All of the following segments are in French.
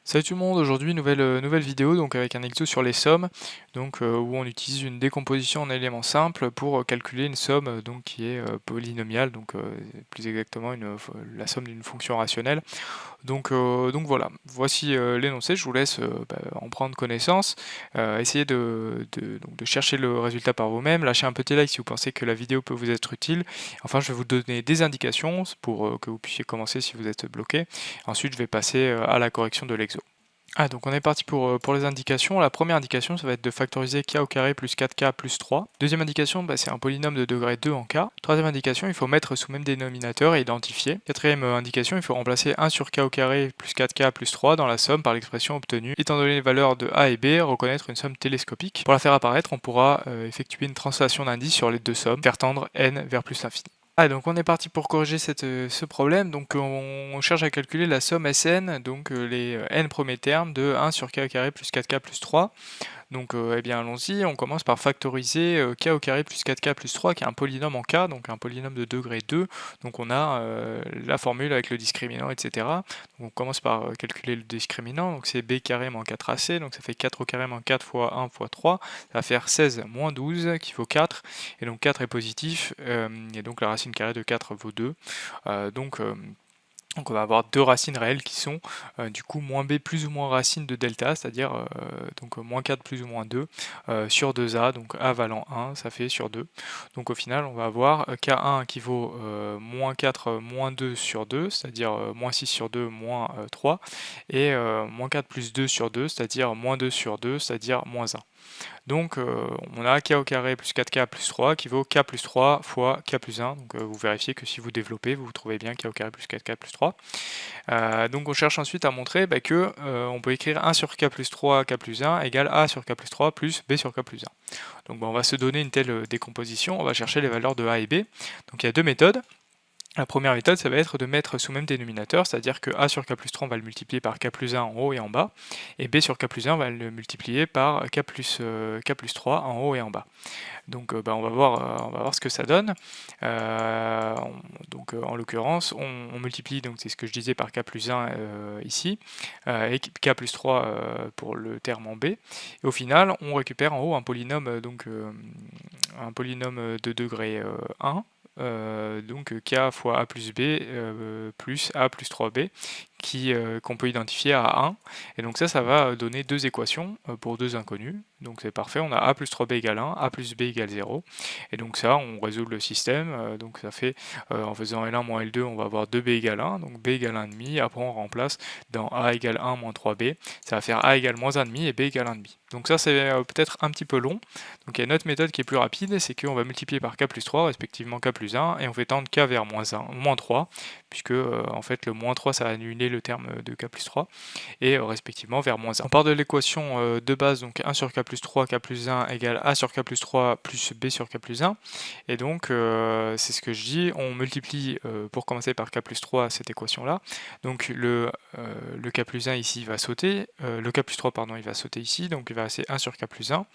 Salut tout le monde, aujourd'hui nouvelle vidéo donc avec un exo sur les sommes où on utilise une décomposition en éléments simples pour calculer une somme donc qui est polynomiale plus exactement la somme d'une fonction rationnelle. Donc voilà, voici l'énoncé, je vous laisse en prendre connaissance, essayez de chercher le résultat par vous-même, lâchez un petit like si vous pensez que la vidéo peut vous être utile. Enfin, je vais vous donner des indications pour que vous puissiez commencer si vous êtes bloqué. Ensuite, je vais passer à la correction de l'exo. Donc on est parti pour les indications. La première indication, ça va être de factoriser k au carré plus 4k plus 3. Deuxième indication, c'est un polynôme de degré 2 en k. Troisième indication, il faut mettre sous même dénominateur et identifier. Quatrième indication, il faut remplacer 1 sur k au carré plus 4k plus 3 dans la somme par l'expression obtenue. Étant donné les valeurs de a et b, reconnaître une somme télescopique. Pour la faire apparaître, on pourra effectuer une translation d'indice sur les deux sommes, faire tendre n vers plus l'infini. Donc on est parti pour corriger ce problème. Donc on cherche à calculer la somme Sn, donc les n premiers termes de 1 sur k au carré plus 4k plus 3. Donc eh bien allons-y, on commence par factoriser k au carré plus 4k plus 3 qui est un polynôme en k, donc un polynôme de degré 2. Donc on a la formule avec le discriminant, etc. Donc on commence par calculer le discriminant, donc c'est b carré moins 4ac, donc ça fait 4 au carré moins 4 fois 1 fois 3, ça va faire 16 moins 12 qui vaut 4, et donc 4 est positif, et donc la racine carrée de 4 vaut 2. Donc on va avoir deux racines réelles qui sont du coup moins b plus ou moins racine de delta, c'est-à-dire moins 4 plus ou moins 2 sur 2a, donc a valant 1, ça fait sur 2. Donc au final on va avoir k1 qui vaut moins 4 moins 2 sur 2, c'est-à-dire moins 6 sur 2 moins 3, et moins 4 plus 2 sur 2, c'est-à-dire moins 2 sur 2, c'est-à-dire moins 1. Donc on a k au carré plus 4k plus 3 qui vaut k plus 3 fois k plus 1. Donc vous vérifiez que si vous développez, vous trouvez bien k au carré plus 4k plus 3. Donc on cherche ensuite à montrer que on peut écrire 1 sur k plus 3 k plus 1 égale a sur k plus 3 plus b sur k plus 1. Donc on va se donner une telle décomposition, on va chercher les valeurs de a et b. Donc il y a deux méthodes. La première méthode, ça va être de mettre sous même dénominateur, c'est-à-dire que a sur k plus 3, on va le multiplier par k plus 1 en haut et en bas, et b sur k plus 1, on va le multiplier par k plus 3 en haut et en bas. Donc on va voir ce que ça donne. En l'occurrence, on multiplie, donc c'est ce que je disais, par k plus 1 ici, et k plus 3 pour le terme en b. Et au final, on récupère en haut un polynôme, un polynôme de degré 1, k fois a plus b plus a plus 3b qu'on peut identifier à 1, et donc ça va donner deux équations pour deux inconnus, donc c'est parfait, on a a plus 3b égale 1, a plus b égale 0, et donc ça on résout le système, donc ça fait en faisant L1 moins L2 on va avoir 2b égale 1, donc b égale 1,5, après on remplace dans a égale 1 moins 3b, ça va faire a égale moins 1,5 et b égale 1,5. Donc ça c'est peut-être un petit peu long, donc il y a une autre méthode qui est plus rapide, c'est qu'on va multiplier par k plus 3, respectivement k plus 1, et on fait tendre k vers moins 3, puisque en fait le moins 3 ça va annuler le terme de k plus 3, et respectivement vers moins 1. On part de l'équation de base, donc 1 sur k plus 3, k plus 1 égale a sur k plus 3 plus b sur k plus 1, et donc c'est ce que je dis, on multiplie pour commencer par k plus 3 cette équation là, donc le k plus 1 ici va sauter, le k plus 3 pardon il va sauter ici, donc il va rester 1 sur k plus 1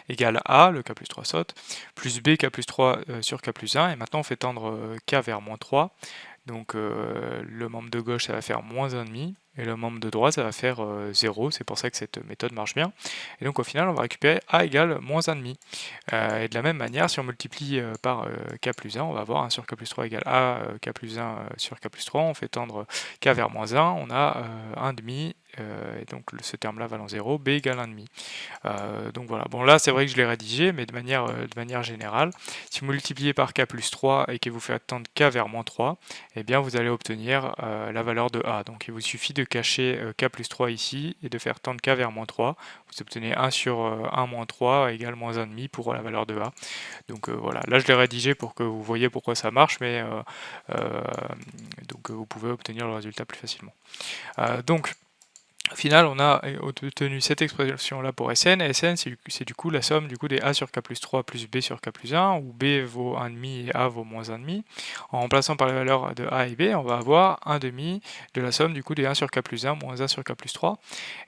égale a, le k plus 3 saute, plus b k plus 3 sur k plus 1, et maintenant on fait tendre k vers moins 3, donc le membre de gauche ça va faire moins 1,5, et le membre de droite ça va faire 0, c'est pour ça que cette méthode marche bien, et donc au final on va récupérer a égale moins 1,5. Et de la même manière, si on multiplie par k plus 1, on va avoir 1 sur k plus 3 égale a k plus 1 sur k plus 3, on fait tendre k vers moins 1, on a 1,5, et donc ce terme là valant 0, b égale 1,5. Donc voilà, bon là c'est vrai que je l'ai rédigé, mais de manière générale, si vous multipliez par k plus 3 et que vous faites tendre k vers moins 3, eh bien vous allez obtenir la valeur de a. Donc il vous suffit de cacher k plus 3 ici et de faire tendre k vers moins 3. Vous obtenez 1 sur 1 moins 3 égale moins 1,5 pour la valeur de a. Donc voilà, là je l'ai rédigé pour que vous voyez pourquoi ça marche, mais vous pouvez obtenir le résultat plus facilement. Donc au final, on a obtenu cette expression-là pour Sn, et Sn c'est du coup la somme des a sur k plus 3 plus b sur k plus 1, où b vaut 1,5 et a vaut moins 1,5. En remplaçant par les valeurs de a et b, on va avoir 1,5 de la somme des 1 sur k plus 1 moins 1 sur k plus 3.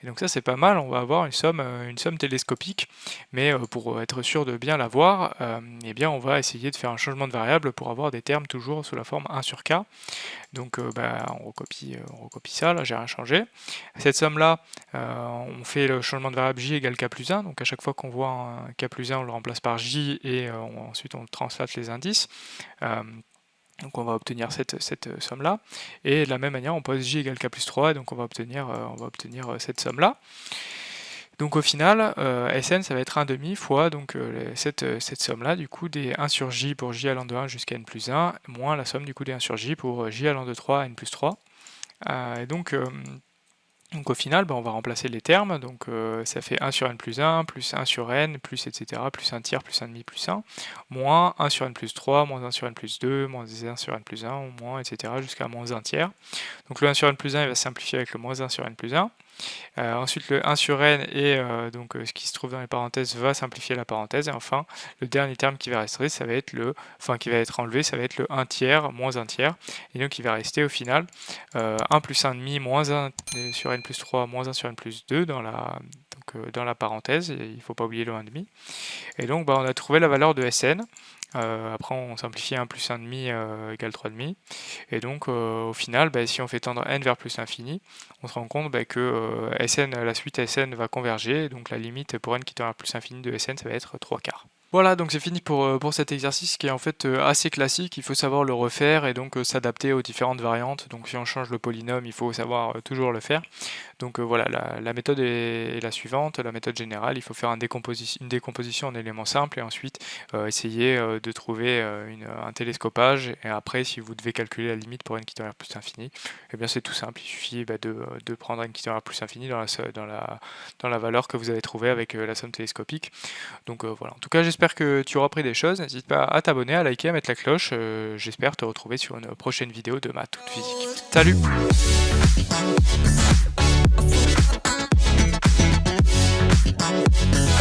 Et donc ça c'est pas mal, on va avoir une somme télescopique, mais pour être sûr de bien l'avoir, eh bien on va essayer de faire un changement de variable pour avoir des termes toujours sous la forme 1 sur k. Donc on recopie ça, là j'ai rien changé. Cette somme somme-là, on fait le changement de variable j égale k plus 1, donc à chaque fois qu'on voit un k plus 1, on le remplace par j, et ensuite on translate les indices. Donc on va obtenir cette somme-là, et de la même manière on pose j égale k plus 3, et donc on va obtenir cette somme-là. Donc au final, Sn ça va être 1 demi fois donc, cette somme-là, du coup des 1 sur j pour j allant de 1 jusqu'à n plus 1, moins la somme du coup des 1 sur j pour j allant de 3 à n plus 3. Et donc au final, on va remplacer les termes, donc ça fait 1 sur n plus 1, plus 1 sur n, plus etc., plus 1 tiers, plus 1 demi, plus 1, moins 1 sur n plus 3, moins 1 sur n plus 2, moins 1 sur n plus 1, moins etc., jusqu'à moins 1 tiers. Donc le 1 sur n plus 1 il va simplifier avec le moins 1 sur n plus 1. Ensuite le 1 sur n et donc ce qui se trouve dans les parenthèses va simplifier la parenthèse, et enfin le dernier terme qui va rester, ça va être qui va être enlevé, ça va être le 1 tiers moins 1 tiers, et donc il va rester au final 1 plus 1 demi moins 1 sur n plus 3 moins 1 sur n plus 2 dans la parenthèse, et il ne faut pas oublier le 1 demi. Et donc on a trouvé la valeur de Sn. Après on simplifie 1 plus 1 demi égale 3 demi, et donc au final si on fait tendre n vers plus l'infini, on se rend compte que la suite Sn va converger, et donc la limite pour n qui tend vers plus l'infini de Sn ça va être 3 quarts. Voilà, donc c'est fini pour cet exercice qui est en fait assez classique, il faut savoir le refaire et donc s'adapter aux différentes variantes. Donc si on change le polynôme, il faut savoir toujours le faire. Donc voilà, la méthode est la suivante, la méthode générale, il faut faire une décomposition en éléments simples, et ensuite essayer de trouver un télescopage, et après si vous devez calculer la limite pour n qui tend vers plus l'infini, et bien c'est tout simple, il suffit de prendre n qui tend vers plus l'infini dans la valeur que vous avez trouvée avec la somme télescopique. Donc voilà, en tout cas j'espère que tu auras appris des choses, n'hésite pas à t'abonner, à liker, à mettre la cloche, j'espère te retrouver sur une prochaine vidéo de maths ou de physique. Salut! We'll be right back.